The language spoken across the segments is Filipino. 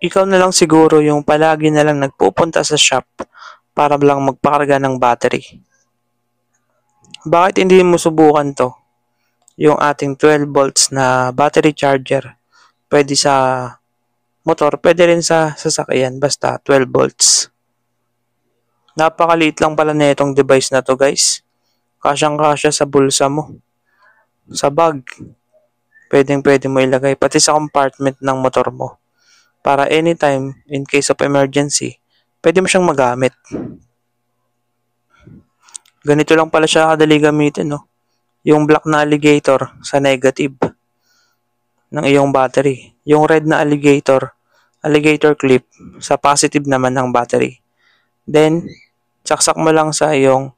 ikaw na lang siguro yung palagi na lang nagpupunta sa shop para lang magpakarga ng battery. Bakit hindi mo subukan to? Yung ating 12 volts na battery charger. Pwede sa motor, pwede rin sa sasakyan, basta 12 volts. Napakaliit lang pala na itong device na to, guys. Kasyang-kasya sa bulsa mo. Sa bag. Pwedeng-pwede mo ilagay. Pati sa compartment ng motor mo. Para anytime, in case of emergency, pwede mo siyang magamit. Ganito lang pala siya kadali gamitin, no? Yung black na alligator sa negative ng iyong battery. Yung red na alligator clip sa positive naman ng battery. Then, saksak mo lang sa iyong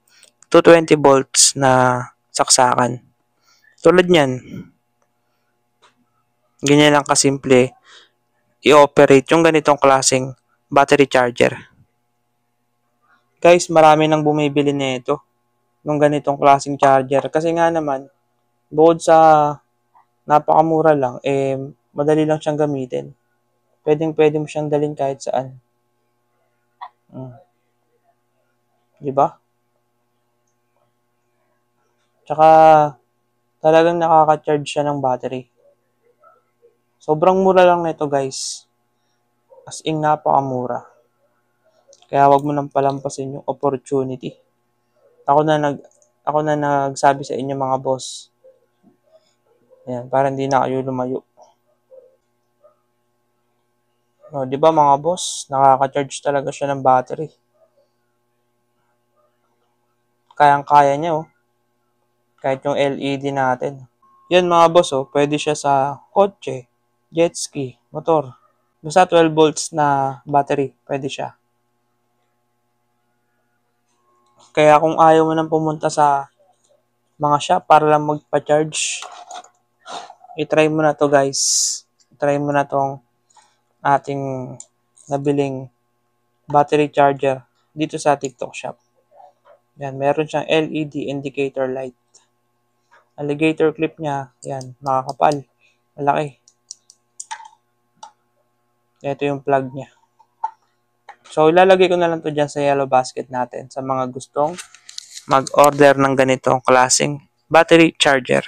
220 volts na saksakan. Tulad niyan. Ganyan lang kasimple i-operate yung ganitong klaseng battery charger. Guys, marami nang bumibili nito ng ganitong klaseng charger. Kasi nga naman, bukod sa napakamura lang, madali lang siyang gamitin. Pwede mo siyang dalhin kahit saan. Diba? Tsaka, talagang nakaka-charge siya ng battery. Sobrang mura lang nito, guys. As in, napakamura. Kaya wag mo nang palampasin yung opportunity. Ako na nagsabi sa inyo, mga boss. Ayan, para hindi na kayo lumayo. O, di ba mga boss, nakaka-charge talaga siya ng battery. Kayang-kaya niya, oh. Kahit yung LED natin. Yan mga boss, oh, pwede siya sa kotse, jet ski, motor. Basta 12 volts na battery, pwede siya. Kaya kung ayaw mo nang pumunta sa mga shop para lang magpa-charge, i-try mo na to, guys. I-try mo na tong ating nabiling battery charger dito sa TikTok shop. Yan, meron siyang LED indicator light. Alligator clip niya, yan, makakapal. Malaki. Ito yung plug niya. So, ilalagay ko na lang to dyan sa yellow basket natin sa mga gustong mag-order ng ganitong klaseng battery charger.